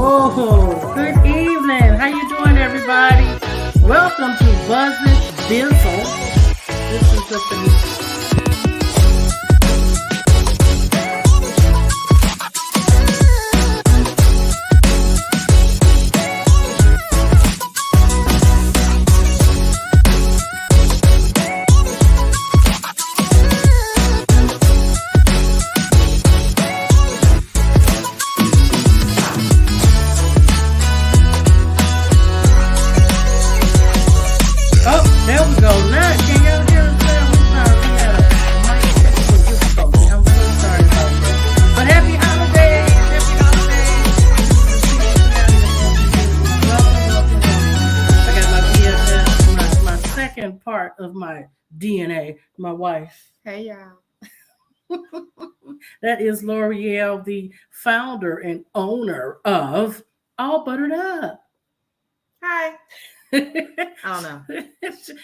Whoa, good evening. How you doing, everybody? Welcome to Buzzin, Bizzle. This is the part of my DNA, my wife. Hey, y'all. That is L'Oreal, the founder and owner of All Buttered Up. Hi. I don't know.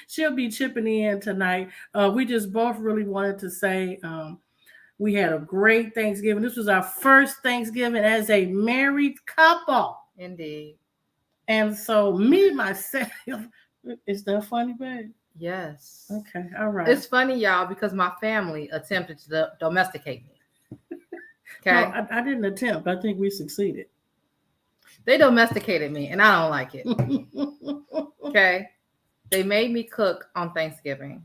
She'll be chipping in tonight. We just both really wanted to say we had a great Thanksgiving. This was our first Thanksgiving as a married couple. Indeed. And so me, myself, is that funny, babe? Yes. Okay, all right. It's funny, y'all, because my family attempted to domesticate me. Okay. No, I didn't attempt. I think we succeeded. They domesticated me, and I don't like it. Okay. They made me cook on Thanksgiving.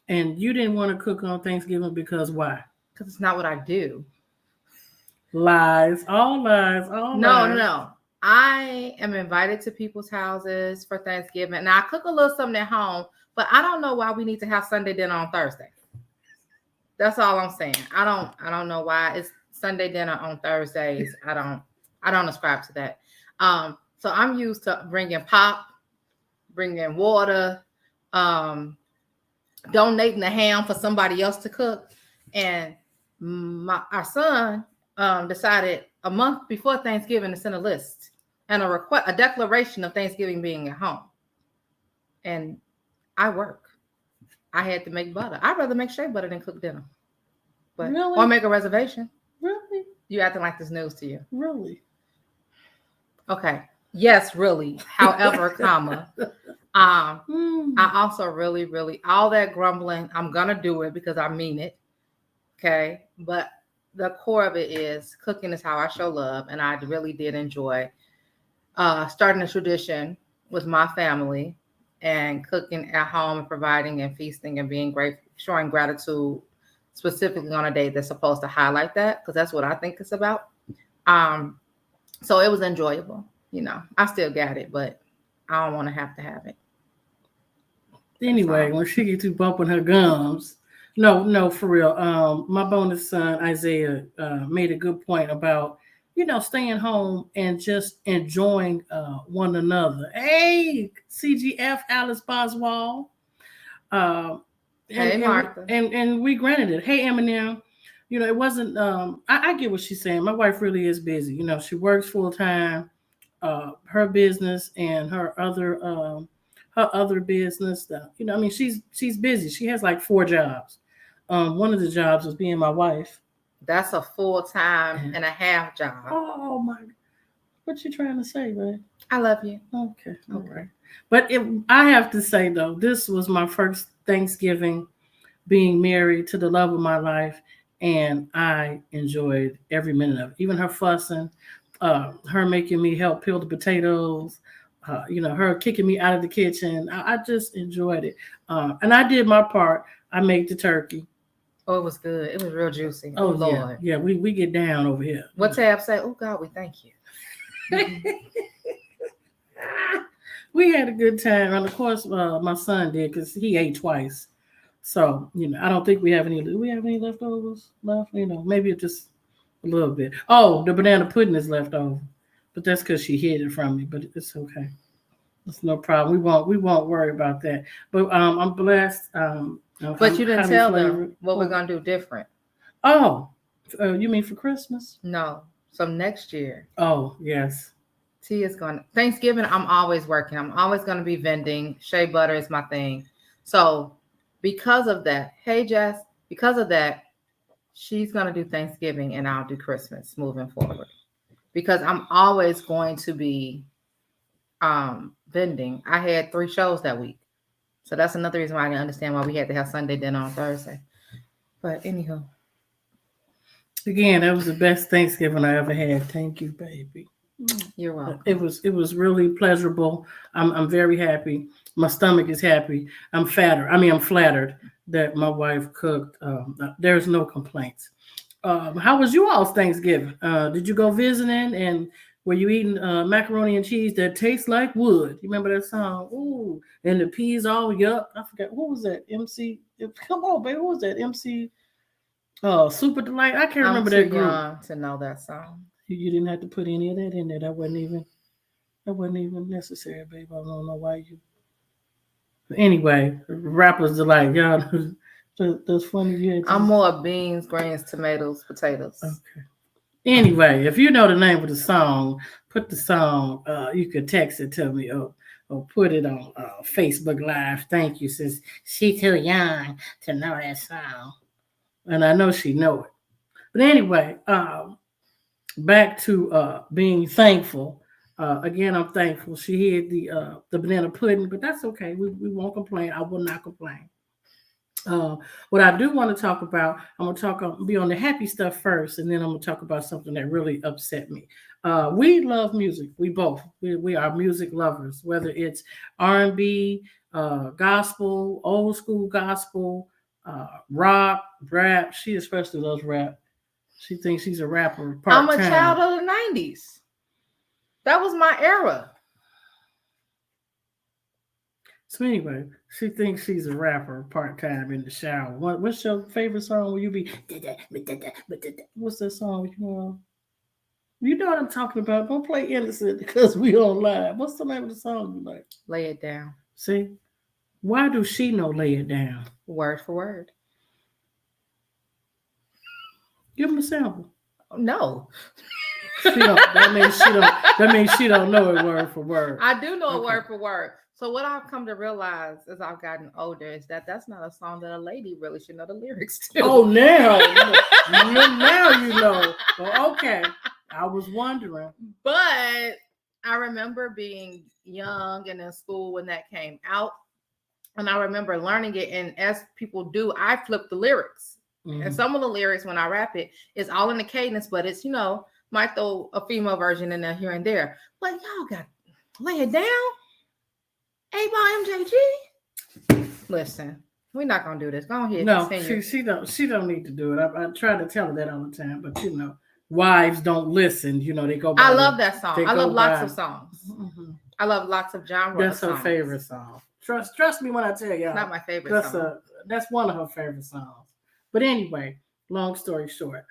And you didn't want to cook on Thanksgiving because why? Because it's not what I do. Lies. All lies. All lies. No. I am invited to people's houses for Thanksgiving. And I cook a little something at home, but I don't know why we need to have Sunday dinner on Thursday. That's all I'm saying. I don't know why it's Sunday dinner on Thursdays. I don't ascribe to that. So I'm used to bringing pop, bringing water, donating the ham for somebody else to cook. And our son decided a month before Thanksgiving to send a list and a declaration of Thanksgiving being at home. And I work. I had to make butter. I'd rather make shea butter than cook dinner. But really? Or make a reservation. Really? You acting like this news to you. Really? Okay. Yes, really. However, comma. I also really, all that grumbling, I'm gonna do it because I mean it. Okay. But the core of it is cooking is how I show love. And I really did enjoy starting a tradition with my family and cooking at home and providing and feasting and being grateful, showing gratitude specifically on a day that's supposed to highlight that, because that's what I think it's about. So it was enjoyable. You know, I still got it, but I don't want to have it. Anyway, when she gets to bumping her gums, no, for real. My bonus son, Isaiah, made a good point about, staying home and just enjoying one another. Hey, CGF, Alice Boswell. Hey, Martha. And we granted it. Hey, Eminem. It wasn't, I get what she's saying. My wife really is busy. She works full time, her business and her other business stuff. She's busy. She has like 4 jobs. One of the jobs was being my wife. That's a full-time and a half job. Oh my! What you trying to say, babe? I love you. Okay, all right. But I have to say though, this was my first Thanksgiving being married to the love of my life, and I enjoyed every minute of it. Even her fussing, her making me help peel the potatoes, her kicking me out of the kitchen. I just enjoyed it, and I did my part. I made the turkey. Oh, it was good. It was real juicy. Oh, Lord. Yeah, we get down over here. What Tab say? Oh, God, we thank you. We had a good time. And, of course, my son did because he ate twice. So, I don't think we have any. Do we have any leftovers left? Maybe just a little bit. Oh, the banana pudding is left over. But that's because she hid it from me. But it's okay. It's no problem. We won't worry about that. But I'm blessed. But you didn't tell them what we're going to do different. Oh, you mean for Christmas? No. So next year. Oh, yes. T is going to. Thanksgiving, I'm always working. I'm always going to be vending. Shea butter is my thing. So because of that, hey, Jess, because of that, she's going to do Thanksgiving and I'll do Christmas moving forward. because I'm always going to be vending. I had 3 shows that week. So that's another reason why I didn't understand why we had to have Sunday dinner on Thursday. But anywho. Again, that was the best Thanksgiving I ever had. Thank you, baby. You're welcome. It was really pleasurable. I'm very happy. My stomach is happy. I'm flattered that my wife cooked. There's no complaints. How was you all's Thanksgiving? Did you go visiting and were you eating macaroni and cheese that tastes like wood? You remember that song? Ooh, and the peas all yuck. I forgot who was that? MC. Come on, baby. Who was that? MC. Super Delight. I can't remember that group. Young to know that song. You didn't have to put any of that in there. That wasn't even necessary, babe. I don't know why you. Anyway, Rapper's Delight, y'all. That's funny. Yeah, I'm more beans, greens, tomatoes, potatoes. Okay. Anyway, if you know the name of the song, put the song. You could text it to me or put it on Facebook Live. Thank you, sis. She too young to know that song, and I know she know it. But anyway, back to being thankful. Again, I'm thankful. She had the banana pudding, but that's okay. We won't complain. I will not complain. What I do want to talk about, I'm gonna be on the happy stuff first, and then I'm gonna talk about something that really upset me. We love music. We both. We are music lovers. Whether it's R&B, gospel, old school gospel, rock, rap. She especially loves rap. She thinks she's a rapper. I'm a child of the 90s. That was my era. So anyway, she thinks she's a rapper part-time in the shower. What's your favorite song? Will you be? What's that song? You know what I'm talking about. Don't play innocent because we on live. What's the name of the song you like? Lay It Down. See? Why do she know Lay It Down? Word for word. Give him a sample. No. That means she don't know it word for word. I do know it word for word. So what I've come to realize as I've gotten older is that that's not a song that a lady really should know the lyrics to. Oh, now you know. Well, okay. I was wondering. But I remember being young and in school when that came out. And I remember learning it. And as people do, I flip the lyrics. Mm-hmm. And some of the lyrics when I rap it is all in the cadence, but it's, might throw a female version in there here and there. But y'all got Lay It Down. 8-Ball MJG. Listen, we're not gonna do this. Go ahead. No, she don't need to do it. I try to tell her that all the time, but wives don't listen. They go. I love that song. I love lots of songs. Mm-hmm. I love lots of genres. That's her favorite song. Trust me when I tell you. It's not my favorite song. That's one of her favorite songs. But anyway, long story short,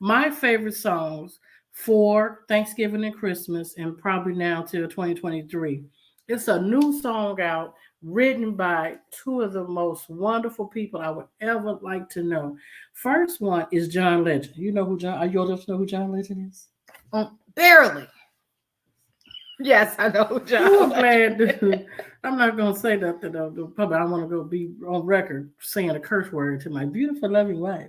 my favorite songs for Thanksgiving and Christmas, and probably now till 2023. It's a new song out written by two of the most wonderful people I would ever like to know. First one is John Legend. You know who John? Are you old enough to know who John Legend is? Barely. Yes, I know who John. I'm not gonna say that to the public. I want to go be on record saying a curse word to my beautiful, loving wife.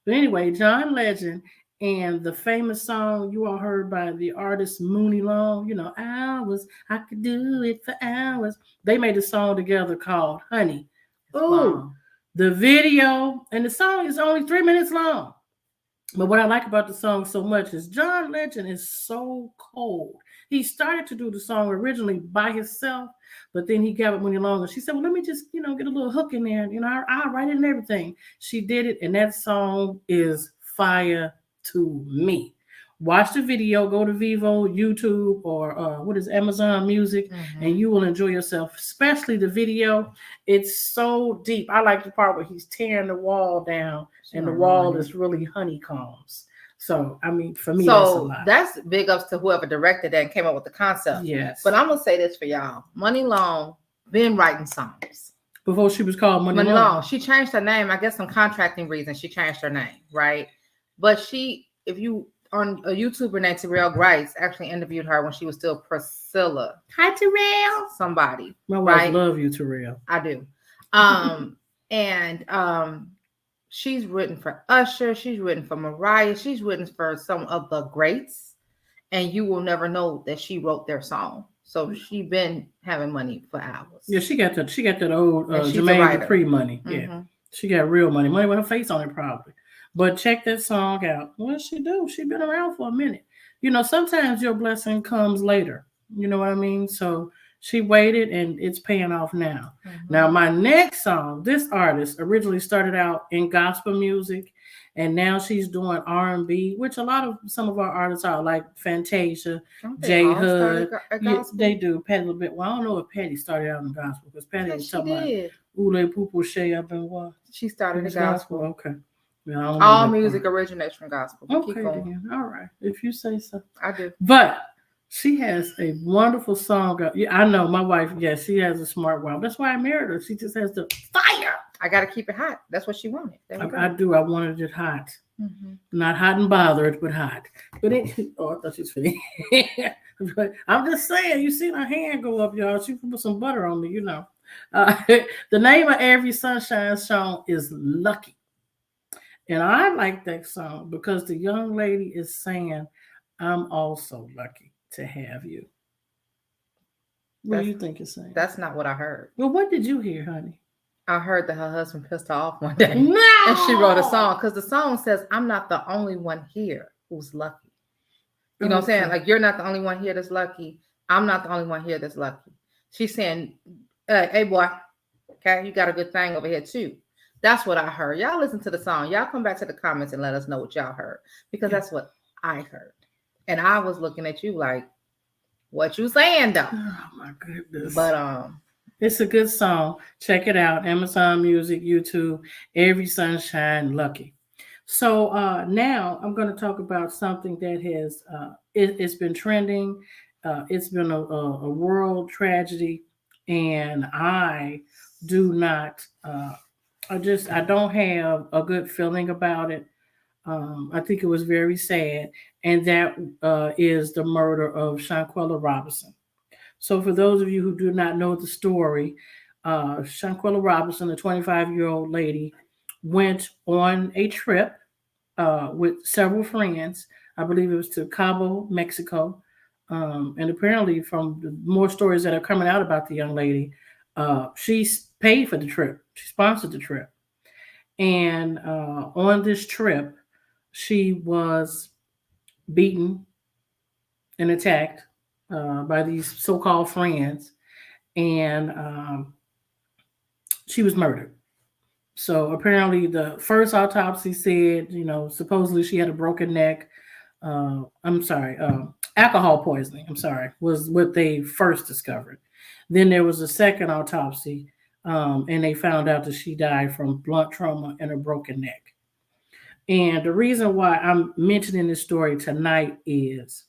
But anyway, John Legend. And the famous song you all heard by the artist Mooney Long, hours, I could do it for hours. They made a song together called Honey. Ooh, the video, and the song is only 3 minutes long. But what I like about the song so much is John Legend is so cold. He started to do the song originally by himself, but then he got it Mooney Long, and she said, well, let me just, get a little hook in there. I'll write it and everything. She did it, and that song is fire to me. Watch the video, go to Vivo, YouTube, or Amazon Music, and you will enjoy yourself, especially the video. It's so deep. I like the part where he's tearing the wall down, and the wall is really honeycombs. So, for me, that's a lot. That's big ups to whoever directed that and came up with the concept. Yes. But I'm going to say this for y'all. Mooney Long been writing songs. Before she was called Mooney Long. She changed her name. I guess some contracting reasons she changed her name, right? But if you on a YouTuber named Terrell Grice actually interviewed her when she was still Priscilla. Hi, Terrell. Somebody. My wife love you, Terrell. I do. And she's written for Usher. She's written for Mariah. She's written for some of the greats. and you will never know that she wrote their song. So she been having money for hours. Yeah, she got that old And she's a Jermaine writer. Dupri money. Yeah, Mhm. she got real money with her face on it probably. But check that song out. What she do? She been around for a minute. You know, sometimes your blessing comes later. You know what I mean? So she waited, and it's paying off now. Now, Mhm. my next song, this artist originally started out in gospel music, and now she's doing R&B, which a lot of some of our artists are like Fantasia, Don't they J all start Hood. at Yeah, gospel? they do. Patty a little bit. Well, I don't know if Patty started out in gospel because Patty Yes, was she talking about did. Ule Pupu Shay up in what? She It started at was gospel. gospel. Okay. Yeah, I don't know All that music part. originates from gospel. But keep Okay, going. then. All right. If you say so. I do. But she has a wonderful song. Yeah, I know my wife. Yes, she has a smart wife. That's why I married her. She just has the fire. I got to keep it hot. That's what she wanted. There we I go. do. I wanted it hot. Mhm. Not hot and bothered, but hot. But it, oh, I thought she was funny. But I'm just saying, you see her hand go up, y'all. She put some butter on me, you know. Uh, the name of every Sunshine song is Lucky. And I like that song because the young lady is saying, I'm also lucky to have you. What do That's you think it's saying? that's not what I heard. Well, what did you hear, honey? I heard that her husband pissed her off one day, No! and she wrote a song because the song says, "I'm not the only one here who's lucky." You know what I'm saying? Okay. Like you're not the only one here that's lucky. I'm not the only one here that's lucky. She's saying, "Hey boy, okay, you got a good thing over here too." That's what I heard. Y'all listen to the song. Y'all come back to the comments and let us know what y'all heard because Yeah. that's what I heard. And I was looking at you like, "What you saying though?" Oh my goodness. But It's a good song. Check it out. Amazon Music, YouTube, Every Sunshine Lucky. So now I'm going to talk about something that it's been trending. It's been a world tragedy, and I do not. I don't have a good feeling about it. I think it was very sad, and that is the murder of Shanquella Robinson. So, for those of you who do not know the story, Shanquella Robinson, a 25-year-old lady, went on a trip with several friends. I believe it was to Cabo, Mexico. And apparently, from the more stories that are coming out about the young lady, she paid for the trip, she sponsored the trip. And on this trip, she was beaten and attacked by these so called friends. And she was murdered. So apparently, the first autopsy said, supposedly she had a broken neck. I'm sorry, alcohol poisoning. I'm sorry, was what they first discovered. Then there was a second autopsy, and they found out that she died from blunt trauma and a broken neck. And the reason why I'm mentioning this story tonight is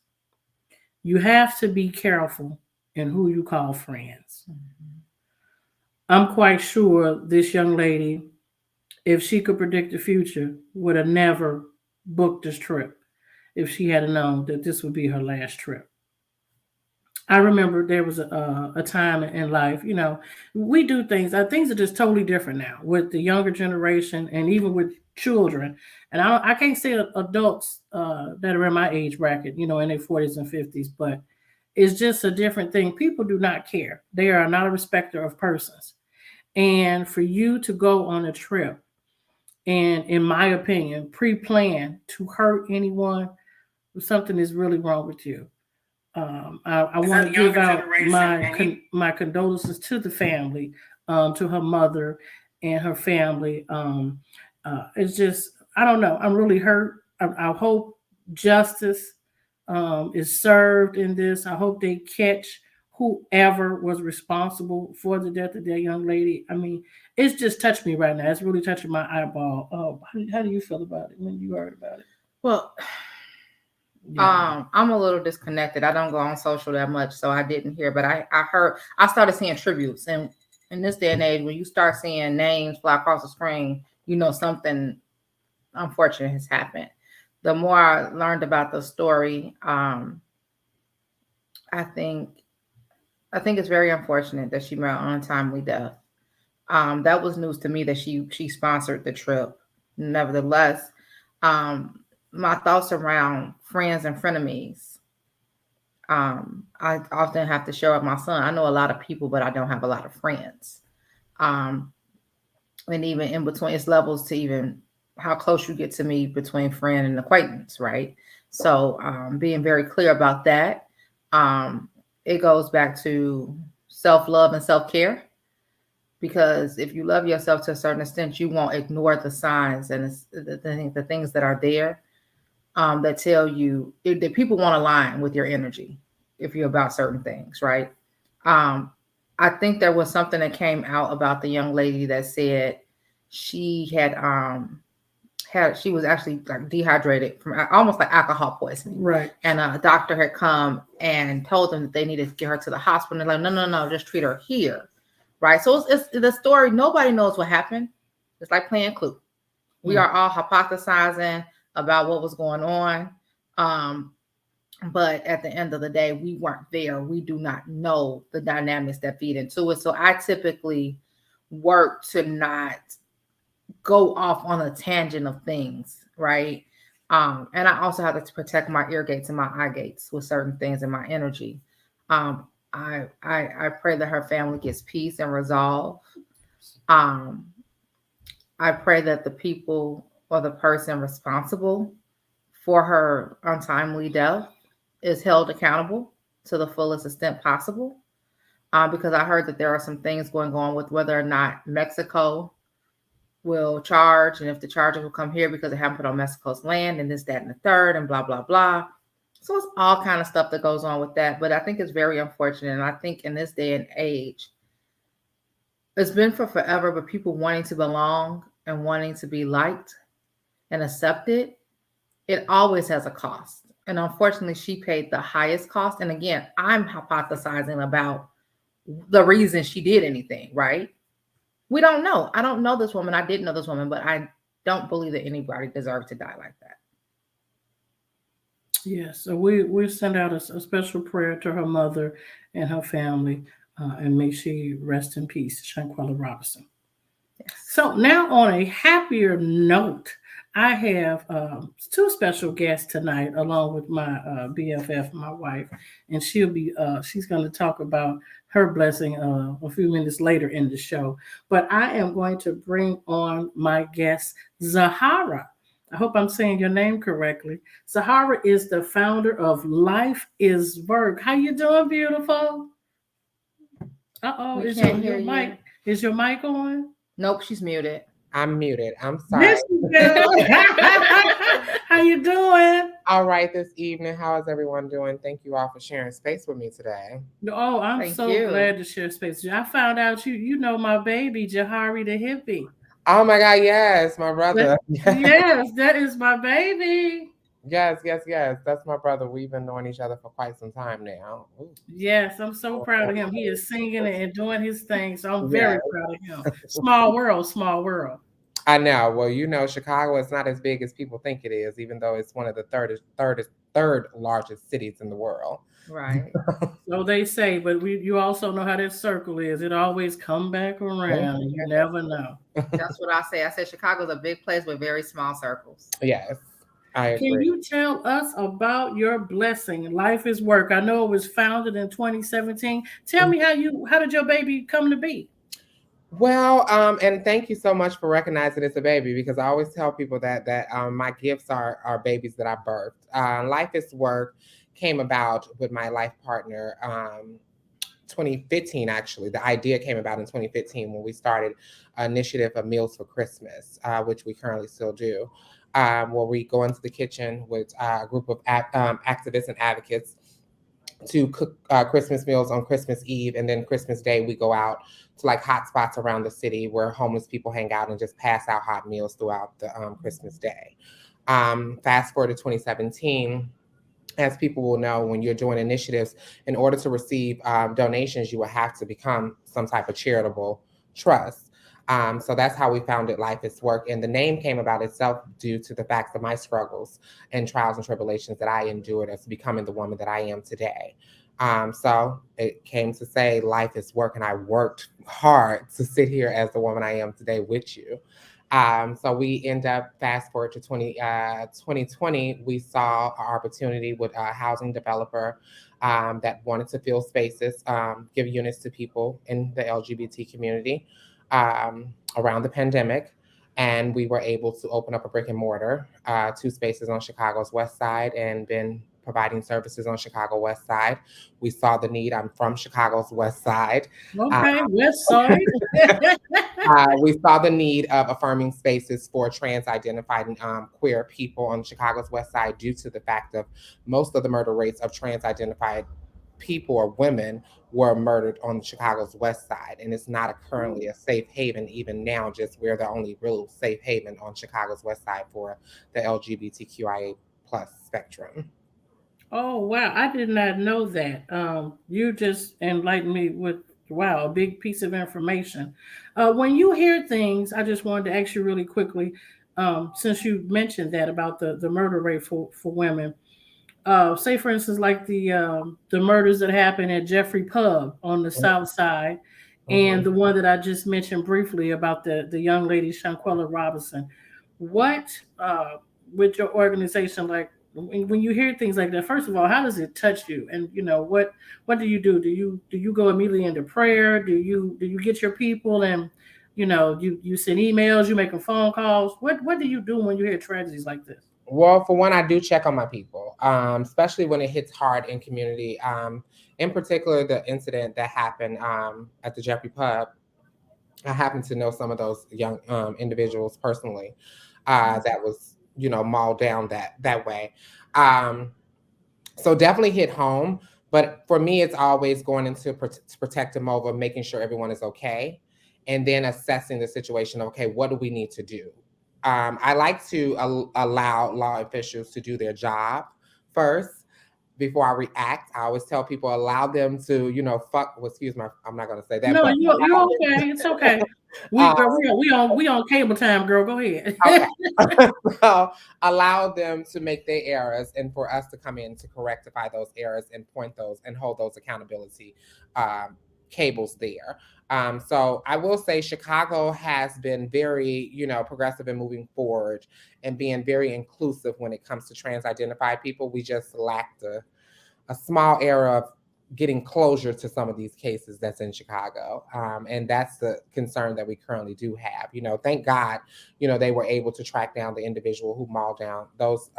you have to be careful in who you call friends. I'm quite sure this young lady, if she could predict the future, would have never booked this trip if she had known that this would be her last trip. I remember there was a time in life, we do things. Things are just totally different now with the younger generation and even with children. And I can't say adults that are in my age bracket, in their 40s and 50s, but it's just a different thing. People do not care. They are not a respecter of persons. And for you to go on a trip and, in my opinion, pre-plan to hurt anyone, something is really wrong with you. I want to give out my condolences to the family, to her mother and her family. It's just I don't know. I'm really hurt. I hope justice is served in this. I hope they catch whoever was responsible for the death of that young lady. I mean, it's just touched me right now. It's really touching my eyeball. How do you feel about it when you heard about it? well, Yeah. I'm a little disconnected. I don't go on social that much, so I didn't hear. But I heard. I started seeing tributes, and in this day and age, when you start seeing names fly across the screen, you know something unfortunate has happened. The more I learned about the story, I think I think it's very unfortunate that she met an untimely death. That was news to me that she sponsored the trip. Nevertheless, um, my thoughts around friends and frenemies. I often have to share with my son. I know a lot of people, but I don't have a lot of friends. Um, and even in between, it's levels to even how close you get to me between friend and acquaintance, right? So being very clear about that. Um, it goes back to self love and self care, because if you love yourself to a certain extent, you won't ignore the signs and the things that are there, that tell you that people want to align with your energy if you're about certain things, right? Um, I think there was something that came out about the young lady that said she had she was actually like dehydrated from almost like alcohol poisoning. Right. And a doctor had come and told them that they needed to get her to the hospital. And they're like, no, no, no, just treat her here. Right. So it's the story. Nobody knows what happened. It's like playing Clue. We are all hypothesizing about what was going on. Um, but at the end of the day, we weren't there. We do not know the dynamics that feed into it. So I typically work to not go off on a tangent of things, right? And I also have to protect my ear gates and my eye gates with certain things in my energy. I pray that her family gets peace and resolve. Um, I pray that the people or the person responsible for her untimely death is held accountable to the fullest extent possible. Because I heard that there are some things going on with whether or not Mexico will charge, and if the charges will come here because they haven't put on Mexico's land, and this, that, and the third, and blah, blah, blah. So it's all kind of stuff that goes on with that. But I think it's very unfortunate. And I think in this day and age, it's been for forever, but people wanting to belong and wanting to be liked and accepted, it always has a cost. And unfortunately, she paid the highest cost. And again, I'm hypothesizing about the reason she did anything, right? We don't know. I don't know this woman. I didn't know this woman, but I don't believe that anybody deserves to die like that. Yes, so we send out a special prayer to her mother and her family, and may she rest in peace, Shanquella Robinson. Yes. So now, on a happier note, I have two special guests tonight, along with my BFF, my wife, and she's going to talk about her blessing a few minutes later in the show. But I am going to bring on my guest, Zahara. I hope I'm saying your name correctly. Zahara is the founder of Life is Work. How you doing, beautiful? Uh-oh, We is can't your hear you. mic is your mic on? Nope, she's muted. I'm muted. I'm Yes, sorry. you do. How you doing? All right, this evening. How is everyone doing? Thank you all for sharing space with me today. Oh, I'm Thank so you. glad to share space. I found out you know my baby Jahari the hippie. Oh my God, yes, my brother. Yes, that is my baby. Yes, yes, yes. That's my brother. We've been knowing each other for quite some time now. Ooh. Yes, I'm so proud of him. He is singing and doing his thing. So I'm very Yes. proud of him. Small world, small world. I know. Well, you know, Chicago is not as big as people think it is, even though it's one of the third largest cities in the world. Right. So they say, but you also know how that circle is. It always come back around, and you never know. That's what I say. I said Chicago's a big place with very small circles. Yes, I Can agree. you tell us about your blessing, Life is Work? I know it was founded in 2017. Tell me how did your baby come to be? Well, and thank you so much for recognizing it's a baby, because I always tell people that my gifts are babies that I birthed. Life is Work came about with my life partner. 2015, actually. The idea came about in 2015 when we started an initiative of Meals for Christmas, which we currently still do, where we go into the kitchen with a group of activists and advocates to cook Christmas meals on Christmas Eve, and then Christmas Day we go out to like hot spots around the city where homeless people hang out and just pass out hot meals throughout the Christmas Day. Fast forward to 2017. As people will know, when you're doing initiatives, in order to receive donations, you will have to become some type of charitable trust. So that's how we founded Life is Work. And the name came about itself due to the fact of my struggles and trials and tribulations that I endured as becoming the woman that I am today. So it came to say Life is Work, and I worked hard to sit here as the woman I am today with you. So we end up fast forward to 2020. We saw an opportunity with a housing developer that wanted to fill spaces, give units to people in the LGBT community around the pandemic. And we were able to open up a brick and mortar, 2 spaces on Chicago's West Side, and been providing services on Chicago West Side. We saw the need. I'm from Chicago's West Side. Uh, Okay, West Side. we saw the need of affirming spaces for trans identified and queer people on Chicago's West Side due to the fact of most of the murder rates of trans identified people or women were murdered on Chicago's West Side. And it's not currently a safe haven, even now, just we're the only real safe haven on Chicago's West Side for the LGBTQIA plus spectrum. Oh wow, I did not know that. You just enlightened me with wow, a big piece of information. When you hear things, I just wanted to ask you really quickly, since you mentioned that about the murder rate for women. Say for instance, like the murders that happened at Jeffrey Pub on the South Side, and Mhm. the one that I just mentioned briefly about the young lady Shanquella Robinson. What with your organization, like when you hear things like that? First of all, how does it touch you? And what do you do? Do you go immediately into prayer? Do you get your people and you send emails, you making phone calls? What do you do when you hear tragedies like this? Well, for one, I do check on my people, especially when it hits hard in community. In particular, the incident that happened at the Jeffrey Pub, I happen to know some of those young individuals personally that was, mauled down that way. Um, so definitely hit home. But for me, it's always going into protective mode of making sure everyone is okay, and then assessing the situation. Okay, what do we need to do? I like to allow law officials to do their job first before I react. I always tell people allow them to, fuck. Well, excuse me, I'm not going to say that, No, but you're okay. It's okay. We uh, girl, we on cable time, girl. Go ahead. okay. So allow them to make their errors and for us to come in to rectify those errors and point those and hold those accountability um, cables there. So I will say Chicago has been very, progressive and moving forward and being very inclusive when it comes to trans identified people. We just lacked a small era of getting closure to some of these cases that's in Chicago. And that's the concern that we currently do have. Thank God, they were able to track down the individual who mauled down those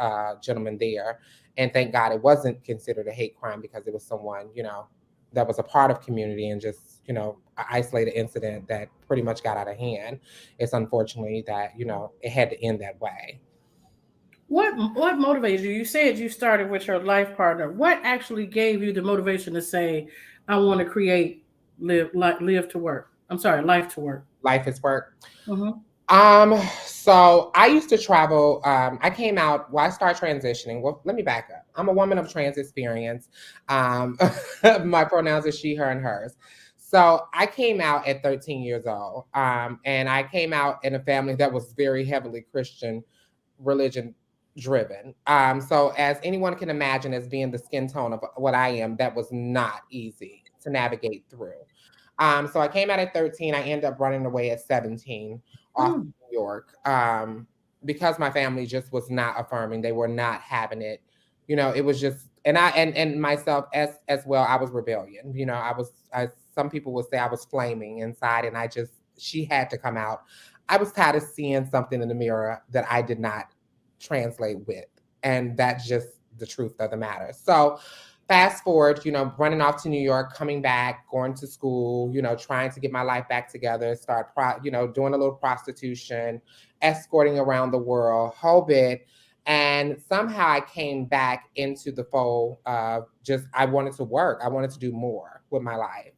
gentlemen there. And thank God it wasn't considered a hate crime because it was someone, that was a part of community and just, an isolated incident that pretty much got out of hand. It's unfortunately that, it had to end that way. What motivates you? You said you started with your life partner. What actually gave you the motivation to say, I want to create live to work? I'm sorry, life to work. Life is work. Hmm. So I used to travel. I came out, I started transitioning. Well, let me back up. I'm a woman of trans experience. Um, my pronouns are she, her, and hers. So I came out at 13 years old. And I came out in a family that was very heavily Christian religion driven. So as anyone can imagine, as being the skin tone of what I am, that was not easy to navigate through. So I came out at 13. I ended up running away at 17 off Mm. New York because my family just was not affirming. They were not having it. It was just, and I and myself as well. I was rebellion. Some people would say I was flaming inside, and she had to come out. I was tired of seeing something in the mirror that I did not translate with, and that's just the truth of the matter. So fast forward, running off to New York, coming back, going to school, trying to get my life back together, start, doing a little prostitution, escorting around the world, whole bit. And somehow I came back into the fold of just, I wanted to work. I wanted to do more with my life.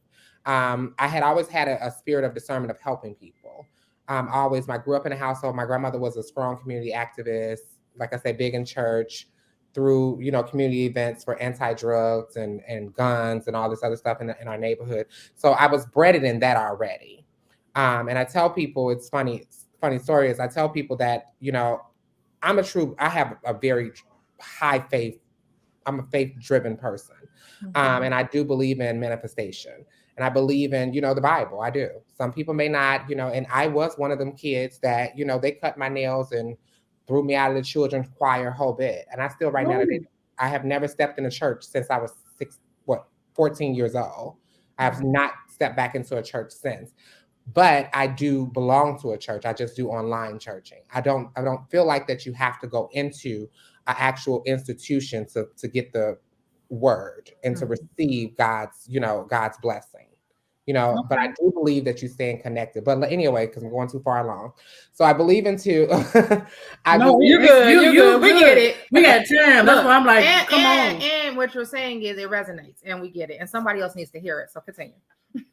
I had always had a spirit of discernment of helping people. I grew up in a household. My grandmother was a strong community activist, like I said, big in church, through community events for anti-drugs and guns and all this other stuff in our neighborhood. So I was bred in that already. And I tell people, funny story is I tell people that I have a very high faith. I'm a faith driven person. Mhm. And I do believe in manifestation. and I believe in, the Bible. I do. Some people may not, and I was one of them kids that, they cut my nails and threw me out of the children's choir whole bit. And I still right now today, I have never stepped in a church since I was 14 years old. I have not stepped back into a church since. But I do belong to a church. I just do online churching. I don't feel like that you have to go into an actual institution to get the word and to receive God's blessing. But I do believe that you staying connected. But anyway, because I'm going too far along. So I believe into you're good. We get it. We got time. That's why I'm like, come on. And what you're saying is it resonates and we get it. And somebody else needs to hear it. So continue.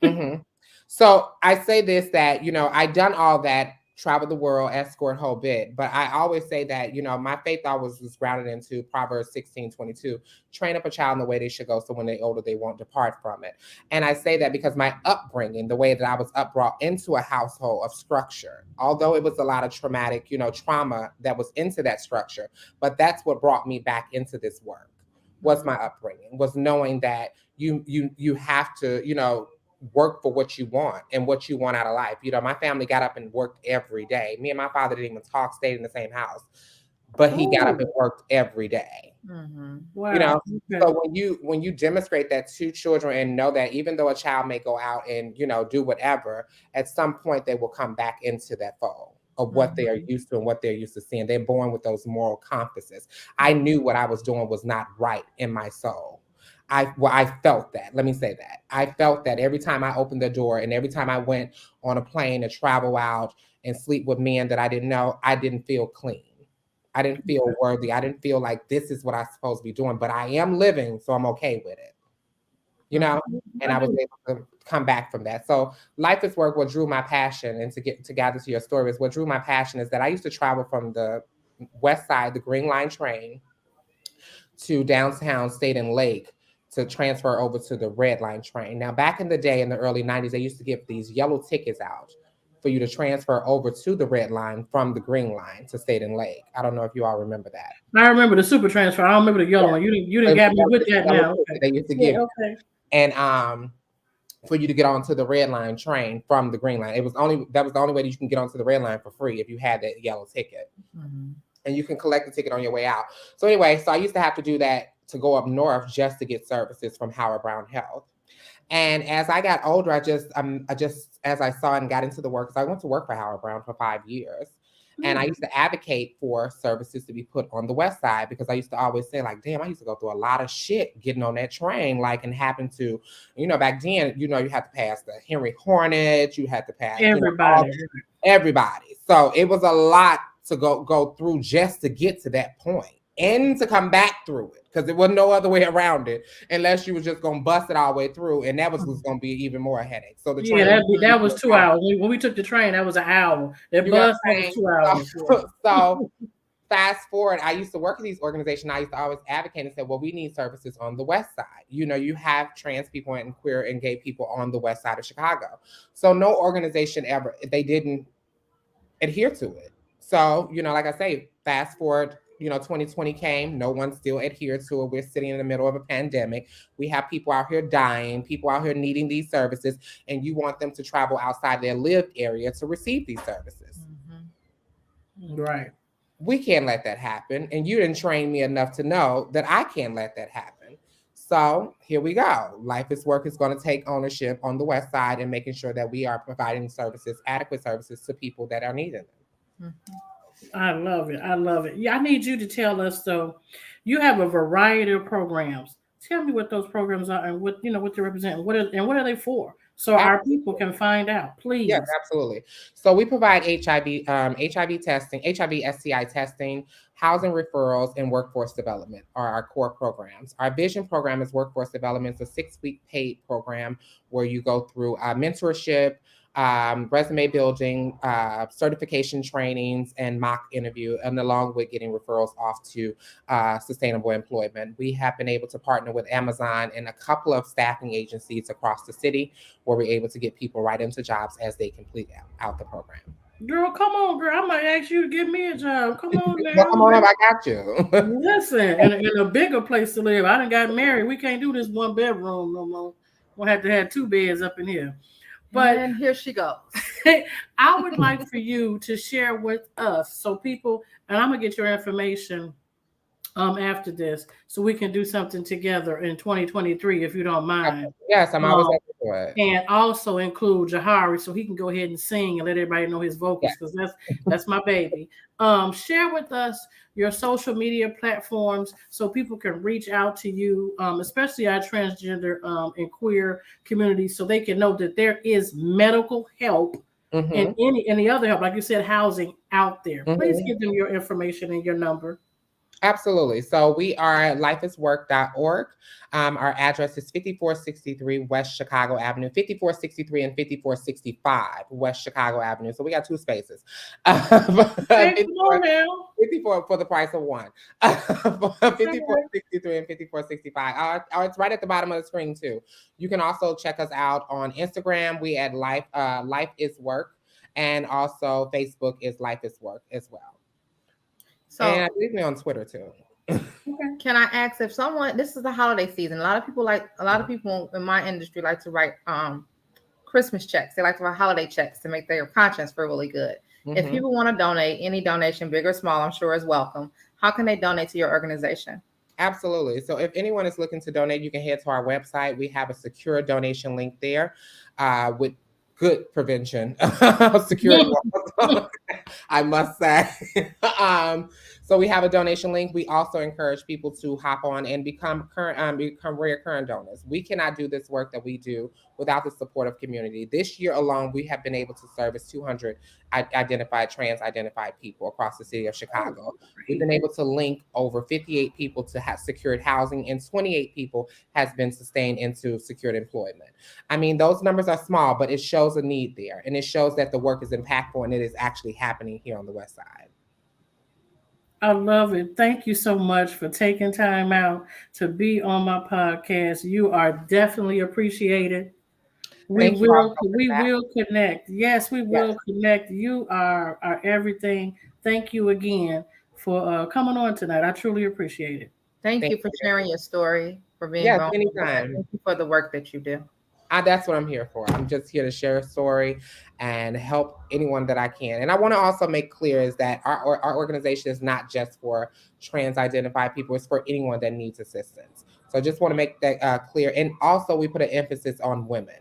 Mm-hmm. So I say this, that, I done all that, travel the world, escort whole bit. But I always say that, my faith always was grounded into Proverbs 16:22, train up a child in the way they should go. So when they're older, they won't depart from it. And I say that because my upbringing, the way that I was brought into a household of structure, although it was a lot of traumatic, trauma that was into that structure, but that's what brought me back into this work was my upbringing, was knowing that you have to, work for what you want and what you want out of life. My family got up and worked every day. Me and my father didn't even talk, stayed in the same house, but he got up and worked every day. Wow. So when you demonstrate that to children and know that even though a child may go out and, do whatever, at some point they will come back into that fold of what they are used to and what they're used to seeing. They're born with those moral compasses. I knew what I was doing was not right in my soul. I felt that. Let me say that. I felt that every time I opened the door and every time I went on a plane to travel out and sleep with men that I didn't know, I didn't feel clean. I didn't feel worthy. I didn't feel like this is what I'm supposed to be doing, but I am living, so I'm okay with it. And I was able to come back from that. So life is work. What drew my passion, and to gather to your story, is what drew my passion is that I used to travel from the west side, the Green Line train, to downtown State and Lake, to transfer over to the Red Line train. Now, back in the day, in the early 90s, they used to give these yellow tickets out for you to transfer over to the Red Line from the Green Line to State and Lake. I don't know if you all remember that. I remember the super transfer. I don't remember the yellow one. You didn't get me with that now. Okay. They used to give you. And for you to get onto the Red Line train from the Green Line. That was the only way that you can get onto the Red Line for free if you had that yellow ticket. And you can collect the ticket on your way out. So anyway, I used to have to do that to go up north just to get services from Howard Brown Health. And as I got older, I just as I saw and got into the work, because I went to work for Howard Brown for 5 years. And I used to advocate for services to be put on the west side, because I used to always say, like, damn, I used to go through a lot of shit getting on that train, like, and happen to, back then, you had to pass the Henry Hornet, you had to pass everybody. So it was a lot to go through just to get to that point and to come back through it, because there was no other way around it unless you was just going to bust it all the way through, and that was going to be even more a headache. So the train, that was 2 hours. When we took the train, that was an hour. That bus was 2 hours. So fast forward, I used to work in these organizations. I used to always advocate and say, well, we need services on the west side. You have trans people and queer and gay people on the west side of Chicago. So no organization ever, they didn't adhere to it. So, like I say, fast forward, 2020 came, no one still adhered to it. We're sitting in the middle of a pandemic. We have people out here dying, people out here needing these services, and you want them to travel outside their lived area to receive these services. Right. We can't let that happen. And you didn't train me enough to know that I can't let that happen. So here we go. Life is Work is going to take ownership on the west side and making sure that we are providing services, adequate services to people that are needing them. I love it. I love it. Yeah, I need you to tell us, though, you have a variety of programs. Tell me what those programs are and what they represent. What are they for? So our people can find out, please. Yes, absolutely. So we provide HIV testing, HIV STI testing, housing referrals, and workforce development are our core programs. Our vision program is workforce development. It's a 6-week paid program where you go through mentorship, resume building, certification trainings, and mock interview, and along with getting referrals off to sustainable employment. We have been able to partner with Amazon and a couple of staffing agencies across the city where we're able to get people right into jobs as they complete out the program. Girl, come on, girl. I might ask you to give me a job. Come on now. Well, come on up, I got you. Listen, in a bigger place to live. I done got married. We can't do this 1 bedroom no more. We'll have to have 2 beds up in here. But And here she goes. I would like for you to share with us, so people, and I'm gonna get your information after this, so we can do something together in 2023, if you don't mind. Yes, I'm always Um, open for it. and also include Jahari, so he can go ahead and sing and let everybody know his vocals, Yes. because that's my baby. Share with us your social media platforms so people can reach out to you, especially our transgender and queer community, so they can know that there is medical help and any other help, like you said, housing out there. Please give them your information and your number. Absolutely. So we are at lifeiswork.org. Our address is 5463 West Chicago Avenue, 5463 and 5465 West Chicago Avenue. So we got 2 spaces. Hey, come on now. 54 for the price of one. 5463 and 5465. It's right at the bottom of the screen too. You can also check us out on Instagram. We at Life is Work, and also Facebook is Life is Work as well. So and I believe me on Twitter too. Can I ask if someone? This is the holiday season. A lot of people in my industry like to write Christmas checks. They like to write holiday checks to make their conscience feel really good. If people want to donate, any donation, big or small, I'm sure is welcome. How can they donate to your organization? Absolutely. So if anyone is looking to donate, you can head to our website. We have a secure donation link there with good prevention security. I must say. So we have a donation link. We also encourage people to hop on and become recurring donors. We cannot do this work that we do without the support of community. This year alone, we have been able to service 200 trans identified people across the city of Chicago. We've been able to link over 58 people to have secured housing, and 28 people has been sustained into secured employment. I mean, those numbers are small, but it shows a need there, and it shows that the work is impactful and it is actually happening here on the West Side. I love it. Thank you so much for taking time out to be on my podcast. You are definitely appreciated. We will connect. Yes, we will connect. You are everything. Thank you again for coming on tonight. I truly appreciate it. Thank you for sharing your story, for being vulnerable. Anytime. Thank you for the work that you do. That's what I'm here for. I'm just here to share a story and help anyone that I can. And I want to also make clear is that our organization is not just for trans identified people. It's for anyone that needs assistance. So I just want to make that clear. And also we put an emphasis on women.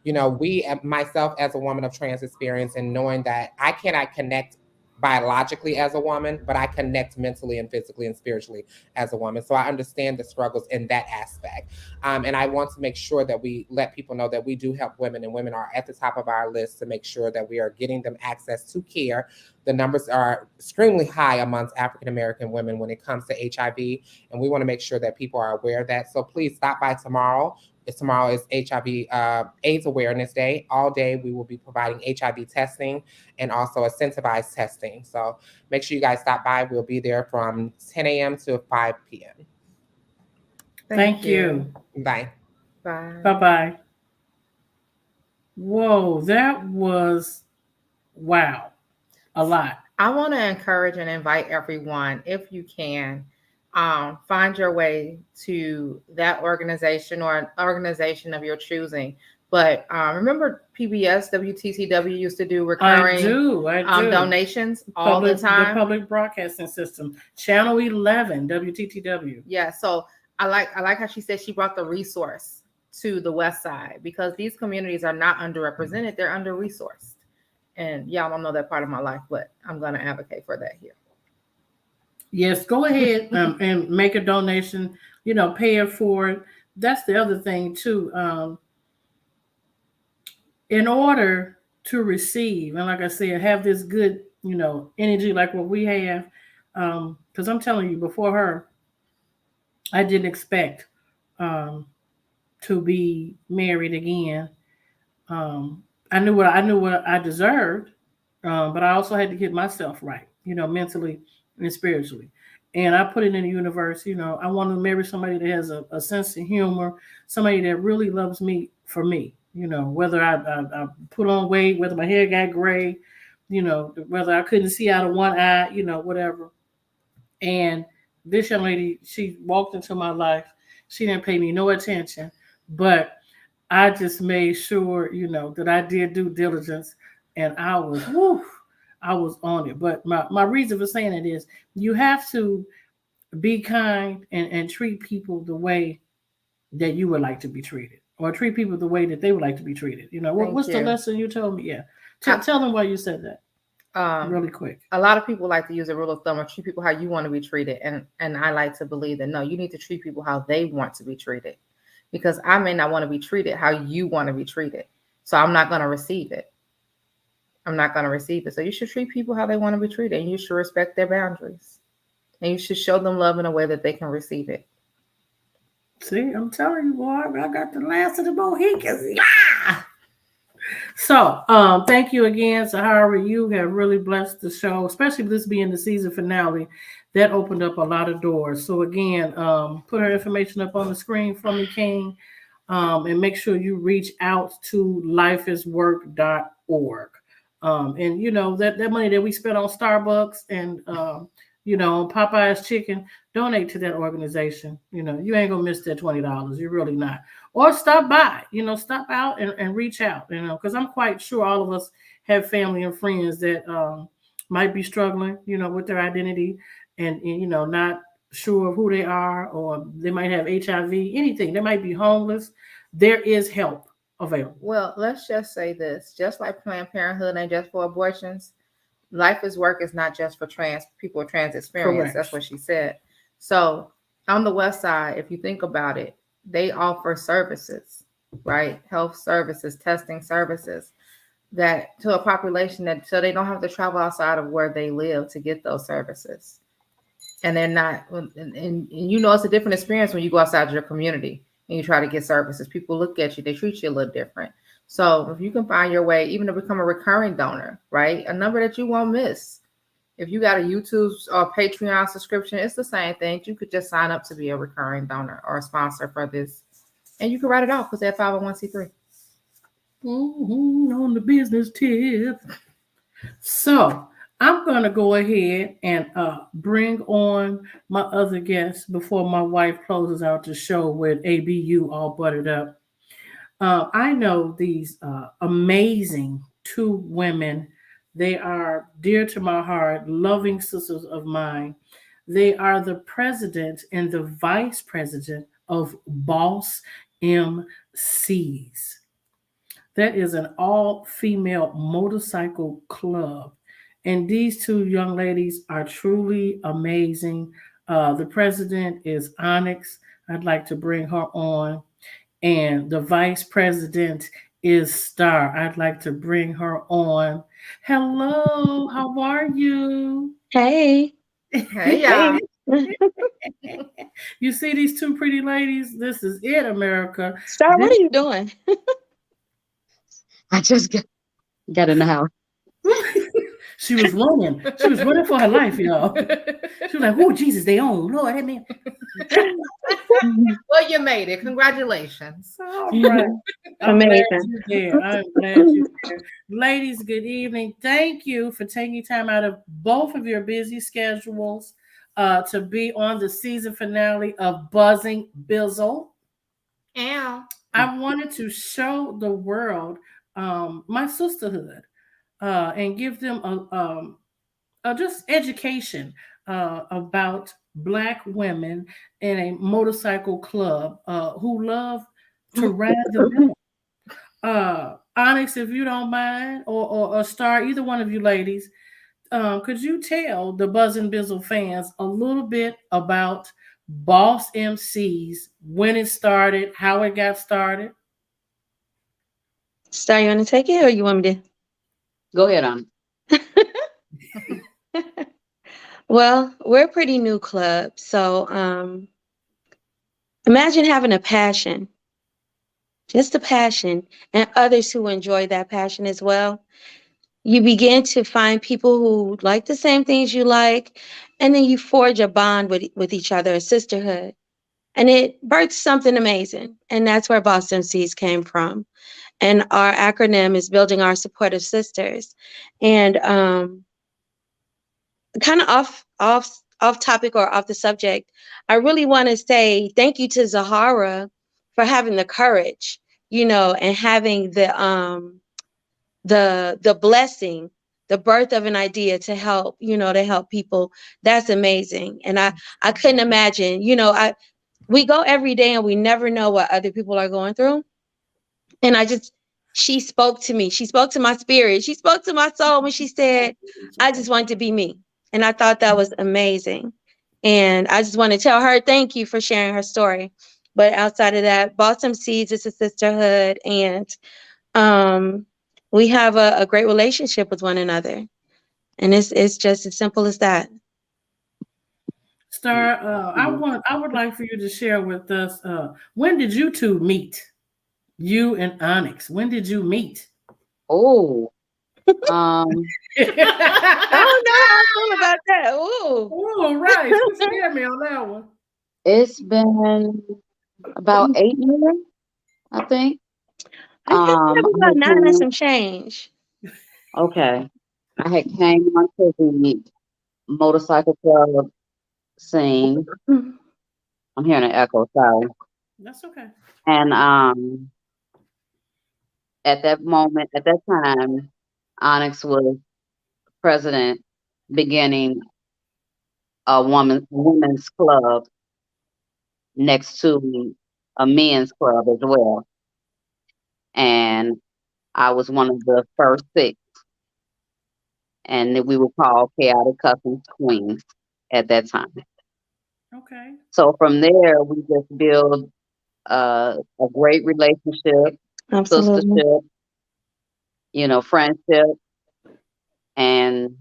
You know, myself as a woman of trans experience, and knowing that I cannot connect biologically as a woman, but I connect mentally and physically and spiritually as a woman. So I understand the struggles in that aspect. And I want to make sure that we let people know that we do help women, and women are at the top of our list to make sure that we are getting them access to care. The numbers are extremely high amongst African-American women when it comes to HIV, and we want to make sure that people are aware of that. So please stop by tomorrow. Tomorrow is HIV AIDS Awareness Day. All day we will be providing HIV testing and also incentivized testing. So make sure you guys stop by. We'll be there from 10 a.m. to 5 p.m. Thank you. Bye. Bye. Bye-bye. Whoa, that was wow. A lot. I want to encourage and invite everyone, if you can, find your way to that organization or an organization of your choosing. But remember PBS, WTCW used to do recurring I do. Donations all the time. The public broadcasting system, Channel 11, WTTW. Yeah, so I like how she said she brought the resource to the West Side, because these communities are not underrepresented, they're under-resourced. And y'all don't know that part of my life, but I'm going to advocate for that here. Yes, go ahead and make a donation, pay it forward. That's the other thing too. In order to receive, and like I said, have this good, energy like what we have, because I'm telling you, before her, I didn't expect to be married again. I knew what I deserved, but I also had to get myself right, mentally and spiritually. And I put it in the universe, I want to marry somebody that has a sense of humor, somebody that really loves me for me, whether I put on weight, whether my hair got gray, whether I couldn't see out of one eye, whatever. And this young lady, she walked into my life. She didn't pay me no attention, but I just made sure, that I did due diligence, and I was, woo, I was on it. But my reason for saying it is you have to be kind and treat people the way that you would like to be treated, or treat people the way that they would like to be treated. Thank What's the you. lesson you told me? Yeah. I, Tell them why you said that um, really quick. a lot of people like to use a rule of thumb or treat people how you want to be treated, and I like to believe that no, you need to treat people how they want to be treated, because I may not want to be treated how you want to be treated, so I'm not going to receive it. I'm not going to receive it. So you should treat people how they want to be treated, and you should respect their boundaries, and you should show them love in a way that they can receive it. See, I'm telling you, boy, I got the last of the Mohicans. Yeah. So, thank you again, Sahara. You have really blessed the show, especially this being the season finale. That opened up a lot of doors. So again, put her information up on the screen for me, King, and make sure you reach out to lifeiswork.org. And that money that we spent on Starbucks and on Popeye's chicken, donate to that organization. You ain't gonna miss that $20. You're really not. Or stop by, stop out and reach out, because I'm quite sure all of us have family and friends that might be struggling, with their identity and not sure of who they are, or they might have HIV, anything. They might be homeless. There is help available. Well, let's just say this: just like Planned Parenthood ain't just for abortions, Life is Work is not just for trans people with trans experience. Correct. That's what she said. So on the West Side, if you think about it, they offer services, right? Health services, testing services, that to a population that so they don't have to travel outside of where they live to get those services. And they're not, and it's a different experience when you go outside your community and you try to get services. People look at you, they treat you a little different. So if you can find your way, even to become a recurring donor, right? A number that you won't miss. If you got a YouTube or Patreon subscription, it's the same thing. You could just sign up to be a recurring donor or a sponsor for this, and you can write it off because they're 501c3. On the business tip. So I'm going to go ahead and bring on my other guests before my wife closes out the show with ABU all buttered up. I know these amazing two women. They are dear to my heart, loving sisters of mine. They are the president and the vice president of Boss MCs. That is an all female motorcycle club. And these two young ladies are truly amazing. The president is Onyx. I'd like to bring her on. And the vice president is Star. I'd like to bring her on. Hello, how are you? Hey. Hey, y'all. You see these two pretty ladies? This is it, America. Star, what are you doing? I just got in the house. She was running. She was running for her life, y'all. She was like, "Oh, Jesus, they own Lord, that man." Well, you made it. Congratulations. All right. I'm Amazing. glad you're there. I'm glad you're there. Ladies, good evening. Thank you for taking time out of both of your busy schedules to be on the season finale of Buzzing Bizzle. Ow. I wanted to show the world my sisterhood and give them a just education about Black women in a motorcycle club who love to ride the mill. Onyx, if you don't mind, or Star, either one of you ladies, could you tell the Buzzin' Bizzle fans a little bit about Boss MCs, when it started, how it got started? Star, you want to take it or you want me to? Go ahead on. Well, we're a pretty new club. So imagine having a passion, just a passion, and others who enjoy that passion as well. You begin to find people who like the same things you like, and then you forge a bond with each other, a sisterhood. And it births something amazing. And that's where Boss MCs came from. And our acronym is Building Our Supportive Sisters. And kind of off topic or off the subject, I really want to say thank you to Zahara for having the courage, and having the blessing, the birth of an idea to help, to help people. That's amazing. And I couldn't imagine, we go every day and we never know what other people are going through. And she spoke to me. She spoke to my spirit. She spoke to my soul when she said, I just want to be me. And I thought that was amazing. And I just want to tell her thank you for sharing her story. But outside of that, Balsam Seeds is a sisterhood, and we have a great relationship with one another. And it's just as simple as that. Star, I would like for you to share with us, when did you two meet? You and Onyx. When did you meet? Oh, um, I don't know how I feel about that. Ooh. Oh, right. You scared me on that one. it's been about 8 years, I think. I think I that was about had 9 and came, some change. okay. I had came onto the motorcycle club scene. Mm. I'm hearing an echo, sorry. That's okay. And at that moment, at that time, Onyx was president, beginning a women's club next to a men's club as well. And I was one of the first six, and we were called Chaotic Customs Queens at that time. Okay. So from there, we just built a great relationship, Absolutely. sistership, friendship, and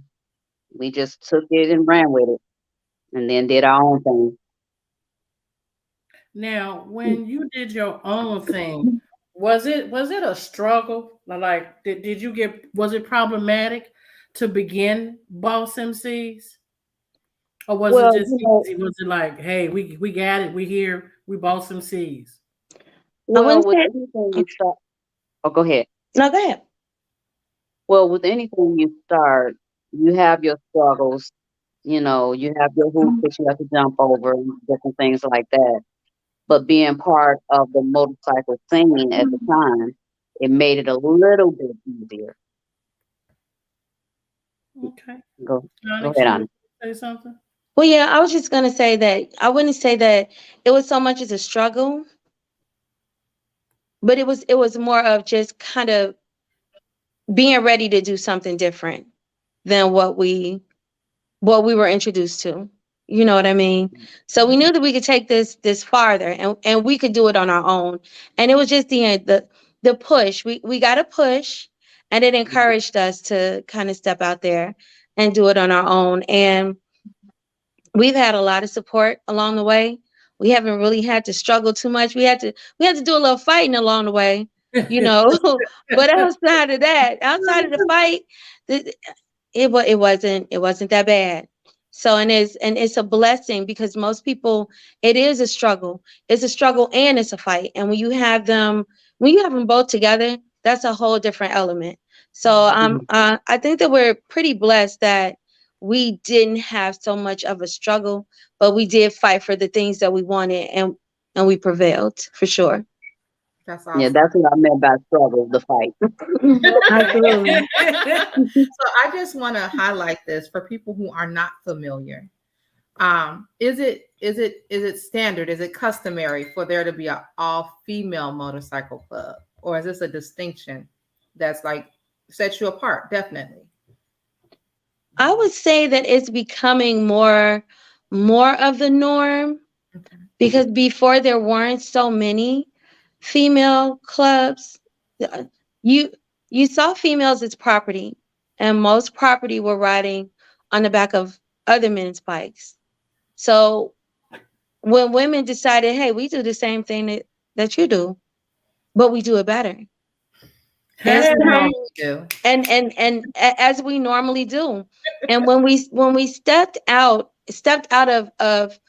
we just took it and ran with it, and then did our own thing. Now, when you did your own thing, was it a struggle? Like, did you was it problematic to begin Boss MCs? Or was it Well, just easy? Was it like, hey, we got it, we here, we Boss MCs? I wouldn't with say. anything you start, oh, go ahead. No, go ahead. Well, with anything you start, you have your struggles. You have your hoops that you have to jump over and different things like that. But being part of the motorcycle scene at the time, it made it a little bit easier. Okay. Go, go Onyx, ahead you on. want to say something? Well, yeah, I was just gonna say that I wouldn't say that it was so much as a struggle, but it was more of just kind of being ready to do something different than what we were introduced to. You know what I mean? So we knew that we could take this farther, and we could do it on our own. And it was just the push. We got a push, and it encouraged us to kind of step out there and do it on our own. And we've had a lot of support along the way. We haven't really had to struggle too much. We had to do a little fighting along the way, you know. But outside of the fight, the, it wasn't that bad. So and it's a blessing, because most people, it is a struggle. It's a struggle and it's a fight. And when you have them both together, that's a whole different element. So I think that we're pretty blessed that we didn't have so much of a struggle, but we did fight for the things that we wanted, and we prevailed for sure. That's Yeah, awesome. that's what I meant by struggle, the fight. Absolutely. So I just want to highlight this for people who are not familiar. Is it standard? Is it customary for there to be an all female motorcycle club, or is this a distinction that's like sets you apart? Definitely. I would say that it's becoming more of the norm, Okay. because before there weren't so many female clubs. Uh, You you saw females as property, and most property were riding on the back of other men's bikes. So when women decided, hey, we do the same thing that you do, but we do it better. And As Hey, we so normally do. as we normally do. And when we stepped out of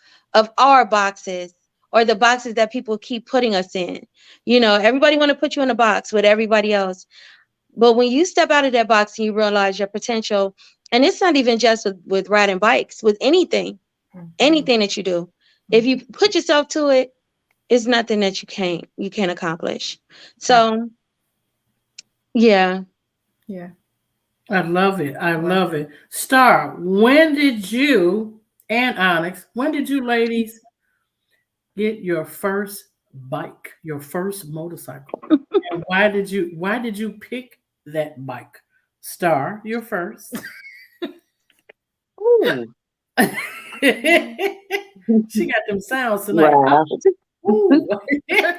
our boxes, or the boxes that people keep putting us in. Everybody want to put you in a box with everybody else. But when you step out of that box and you realize your potential, and it's not even just with riding bikes, with anything Mhm. that you do, if you put yourself to it, it's nothing that you can't accomplish. So yeah. Yeah. I love it. I love it. Star, when did you and Onyx, when did you ladies get your first bike, your first motorcycle? And why did you pick that bike? Star, you're first. Ooh. She got them sounds tonight. Well, Ooh.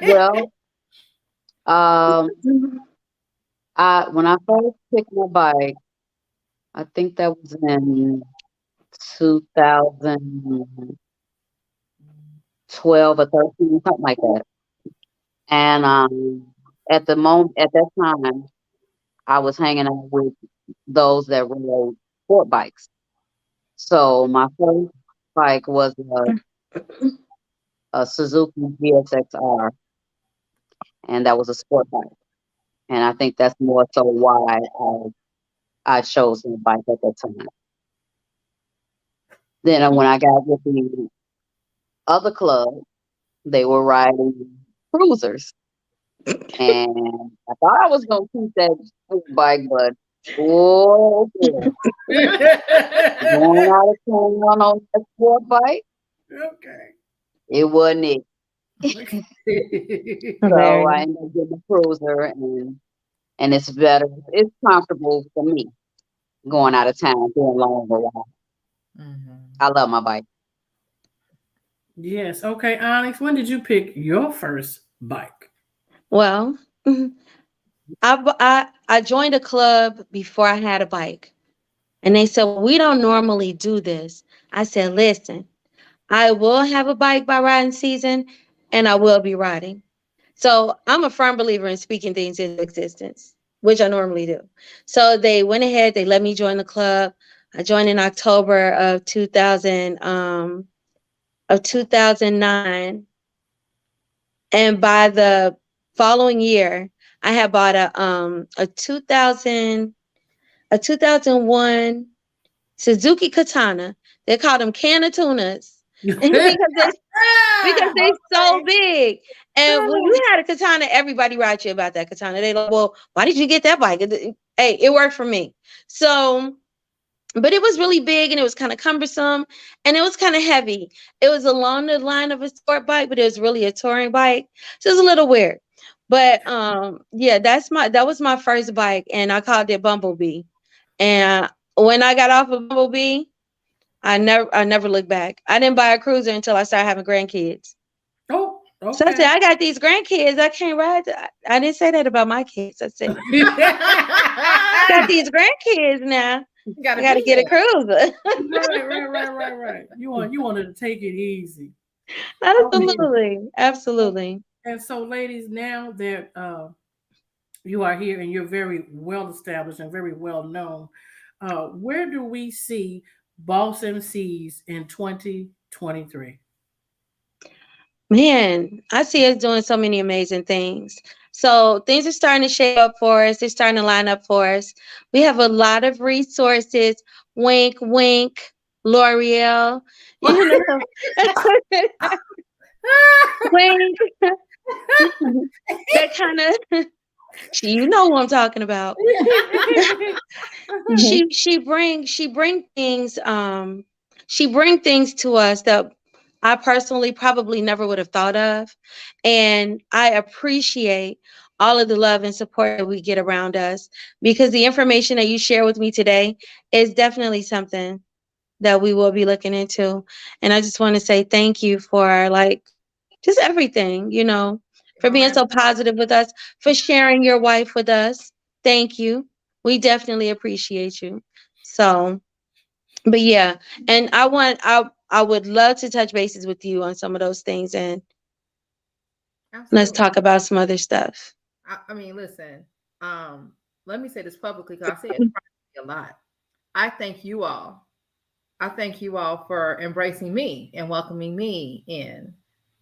well, um, when I first picked my bike, I think that was in 2012 or 13, something like that. And at that time, I was hanging out with those that rode sport bikes. So my first bike was a Suzuki GSX-R, and that was a sport bike. And I think that's more so why I chose the bike at that time. Then when I got with the other club, they were riding cruisers, and I thought I was gonna keep that sport bike, but oh, boy, going out of town on that sport bike, Okay. it wasn't it. So Hilarious. I ended up getting a cruiser, and it's better. It's comfortable for me going out of town doing longer rides. I love my bike. Yes. Okay, Onyx, when did you pick your first bike? Well, I joined a club before I had a bike. And they said, we don't normally do this. I said, listen, I will have a bike by riding season and I will be riding. So I'm a firm believer in speaking things into existence, which I normally do. So they went ahead, they let me join the club. I joined in October of 2009. And by the following year, I had bought a 2001 Suzuki Katana. They called them can of tunas because they so big. And when you had a katana, everybody writes you about that katana. They like, well, why did you get that bike? Hey, it worked for me. So, but it was really big and it was kind of cumbersome and it was kind of heavy. It was along the line of a sport bike, but it was really a touring bike. So it was a little weird. But yeah, that was my first bike and I called it Bumblebee. And when I got off of Bumblebee, I never looked back. I didn't buy a cruiser until I started having grandkids. Oh, So I said, okay. I got these grandkids. I can't ride. I didn't say that about my kids. I said, got these grandkids now. I got to get a cruiser. Right. You wanted to take it easy. Absolutely. And so, ladies, now that you are here and you're very well established and very well known, where do we see Boss MCs in 2023? Man, I see us doing so many amazing things. So things are starting to shape up for us. They're starting to line up for us. We have a lot of resources. Wink, wink, L'Oreal. You know, wink. That kind of. You know who I'm talking about. She bring things she bring things to us that I personally probably never would have thought of, and I appreciate all of the love and support that we get around us because the information that you share with me today is definitely something that we will be looking into. And I just want to say thank you for just everything, for being so positive with us, for sharing your wife with us. Thank you. We definitely appreciate you. So, but yeah, and I would love to touch bases with you on some of those things and let's Absolutely. talk about some other stuff. I mean, listen, let me say this publicly because I say it a lot. I thank you all. I thank you all for embracing me and welcoming me in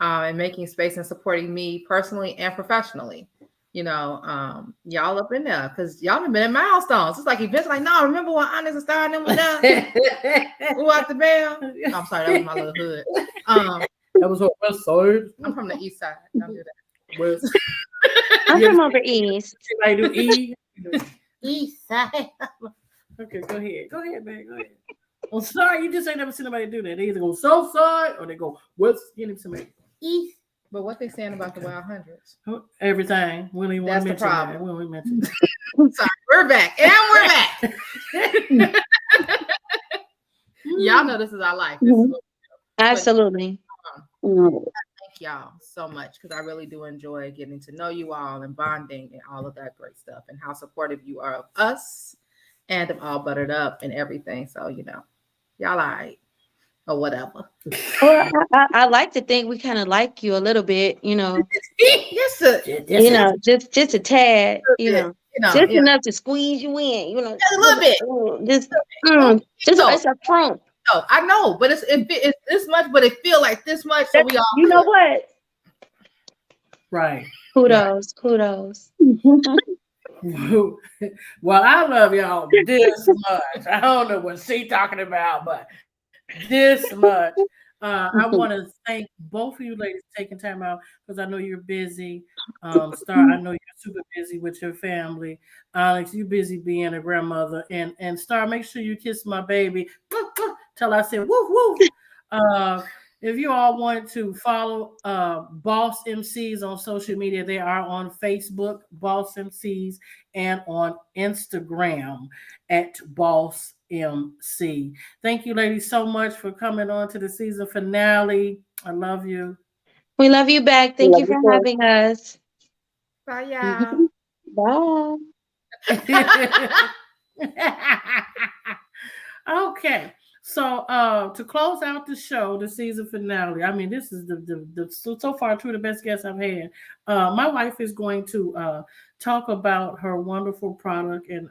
and making space and supporting me personally and professionally. Y'all up in there because y'all have been in milestones. It's like events like, no, remember when Onyx and Star and them were done? Who out the bell? I'm sorry, that was my little hood. That was her west side. I'm from the east side. Don't do that. West. I'm Yeah, from over east. I do E. East side. Okay, go ahead. Go ahead, man. Go ahead. I'm sorry, you just ain't never seen nobody do that. They either go south side or they go west. You know somebody. East. But what they saying about the wild hundreds? Everything. We don't even want That's to the mention that. problem. We don't even mention that. Sorry, we're back. And we're back. Y'all know this is our life. This is what we do. Absolutely. Thank y'all so much because I really do enjoy getting to know you all and bonding and all of that great stuff and how supportive you are of us and of All Buttered Up and everything. So, y'all all right or whatever. Well, I like to think we kind of like you a little bit, Yes, just a tad, just yeah. enough to squeeze you in, Just a little bit. It's a prompt. No, I know, but it's this much, but it feel like this much. So we all You know what? Right. Kudos. Well, I love y'all this much. I don't know what she talking about, but this much. I want to thank both of you ladies for taking time out because I know you're busy. Star, I know you're super busy with your family. Alex, you busy being a grandmother. And Star, make sure you kiss my baby till I said woof woof. If you all want to follow Boss MCs on social media, they are on Facebook, Boss MCs, and on Instagram at Boss MC. Thank you, ladies, so much for coming on to the season finale. I love you. We love you back. Thank you for having us. Bye, y'all. Bye. Okay. So to close out the show, the season finale. I mean, this is the so far two of the best guests I've had. My wife is going to talk about her wonderful product and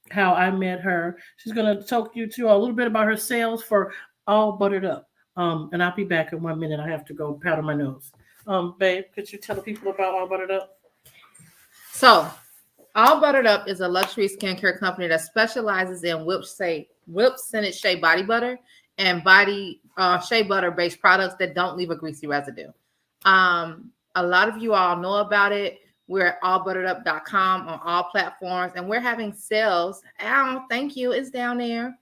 how I met her. She's going to talk you to a little bit about her sales for All Buttered Up. And I'll be back in 1 minute. I have to go powder my nose. Babe, could you tell the people about All Buttered Up? So, All Buttered Up is a luxury skincare company that specializes in whipped scented shea body butter and body shea butter based products that don't leave a greasy residue. A lot of you all know about it. We're at allbutteredup.com on all platforms, and we're having sales. Ow, thank you. It's down there.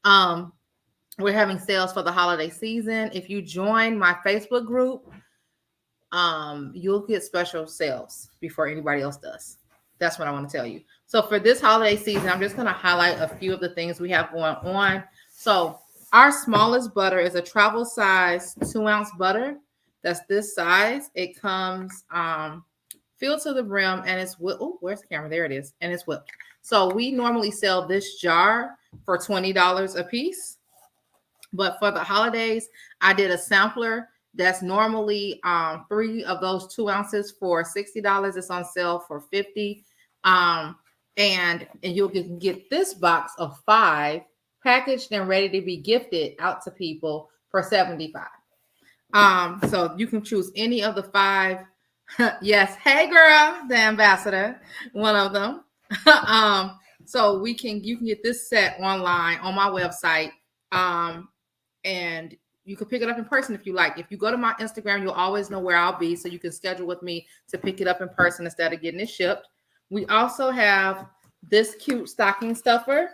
We're having sales for the holiday season. If you join my Facebook group, you'll get special sales before anybody else does. That's what I want to tell you. So for this holiday season, I'm just going to highlight a few of the things we have going on. So our smallest butter is a travel size 2-ounce butter. That's this size. It comes filled to the brim and it's whipped. Oh, where's the camera? There it is. And it's whipped. So we normally sell this jar for $20 a piece. But for the holidays, I did a sampler that's normally 3 of those 2 ounces for $60. It's on sale for $50. And you can get this box of 5 packaged and ready to be gifted out to people for $75. So you can choose any of the 5. Yes, hey girl, the ambassador, one of them. So you can get this set online on my website. And you can pick it up in person if you like. If you go to my Instagram, you'll always know where I'll be. So you can schedule with me to pick it up in person instead of getting it shipped. We also have this cute stocking stuffer,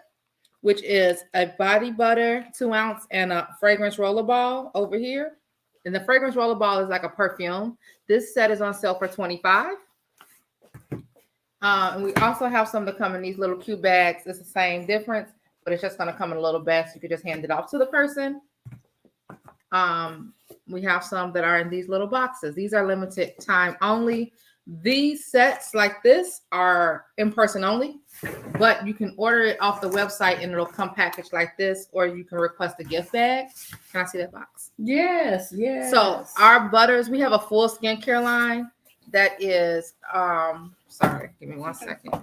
which is a body butter 2-ounce and a fragrance roller ball over here. And the fragrance roller ball is like a perfume. This set is on sale for $25. And we also have some that come in these little cute bags. It's the same difference, but it's just going to come in a little bag. So you can just hand it off to the person. We have some that are in these little boxes. These are limited time only. These sets like this are in person only, but you can order it off the website and it'll come packaged like this, or you can request a gift bag. Can I see that box? Yes. So our butters, we have a full skincare line that is, sorry, give me 1 second.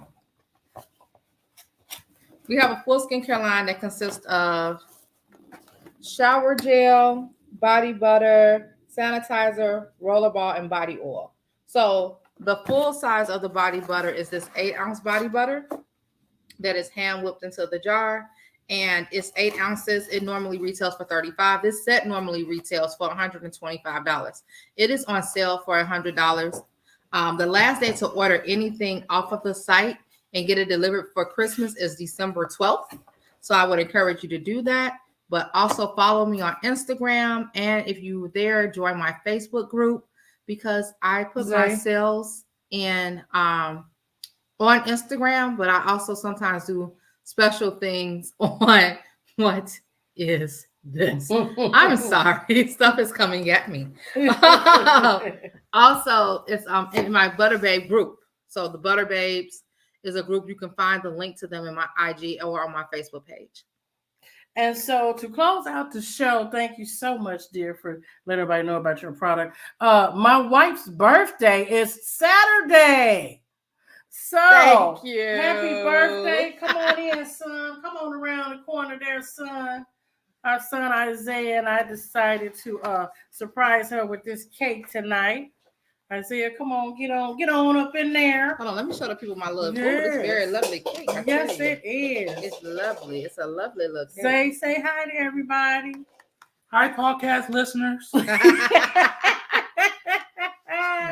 We have a full skincare line that consists of shower gel, body butter, sanitizer, rollerball, and body oil. So the full size of the body butter is this 8-ounce body butter that is hand whipped into the jar. and it's 8 ounces. It normally retails for $35. This set normally retails for $125. It is on sale for $100. The last day to order anything off of the site and get it delivered for Christmas is December 12th. So I would encourage you to do that. But also follow me on Instagram. And if you're there, join my Facebook group, because I put my sales in on Instagram, but I also sometimes do special things on What Is This? I'm sorry. Stuff is coming at me. Also, it's in my Butter Babe group. So the Butter Babes is a group. You can find the link to them in my IG or on my Facebook page. And so to close out the show, thank you so much, dear, for letting everybody know about your product. My wife's birthday is Saturday. So Thank you. Happy birthday. Come on in, son. Come on around the corner there, son. Our son Isaiah and I decided to surprise her with this cake tonight. Isaiah, come on, get on up in there. Hold on, let me show the people my little Yes. food. It's very lovely cake. Yes, it is. It's lovely. It's a lovely little cake. Say hi to everybody. Hi, podcast listeners.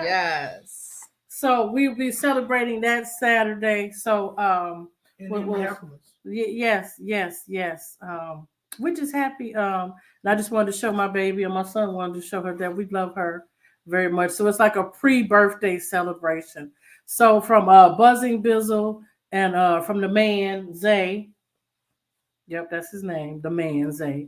Yes. So we'll be celebrating that Saturday. So yes. We're just happy. And I just wanted to show my baby, and my son wanted to show her that we love her very much. So it's like a pre-birthday celebration. So from Buzzin, Bizzle, and from the man Zay. Yep, that's his name, the man Zay.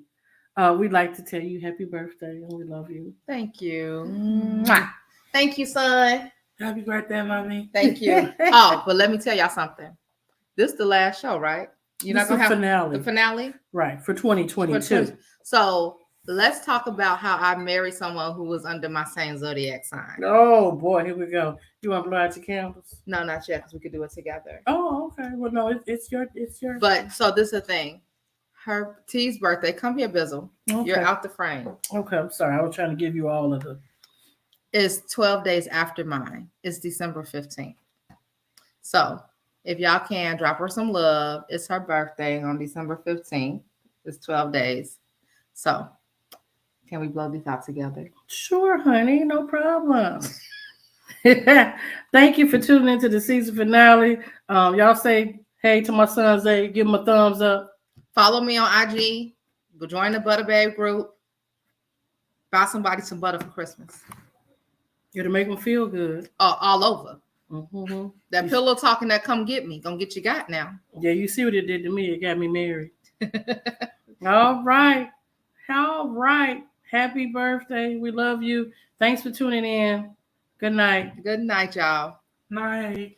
We'd like to tell you happy birthday, and we love you. Thank you. Mwah. Thank you, son. Happy birthday, mommy. Thank you. Oh, but let me tell y'all something. This is the last show, right? You're not gonna have finale. the finale, Right, for 2022. So let's talk about how I married someone who was under my same zodiac sign. Oh boy, here we go. You want to blow out your candles? No, not yet, because we could do it together. Oh, okay. Well, no, it's your. But so this is the thing. Her T's birthday. Come here, Bizzle. Okay. You're out the frame. Okay, I'm sorry. I was trying to give you all of the. It's 12 days after mine. It's December 15th. So if y'all can drop her some love. It's her birthday on December 15th. It's 12 days. So can we blow this out together? Sure, honey, no problem. Thank you for tuning into the season finale. Y'all say hey to my son Zay. Give him a thumbs up. Follow me on IG. Join the Butter Babe group. Buy somebody some butter for Christmas. It'll make them feel good. All over. Mm-hmm. That pillow talking that come get me. Gonna get you got now. Yeah, you see what it did to me. It got me married. All right. Happy birthday. We love you. Thanks for tuning in. Good night. Good night, y'all. Night.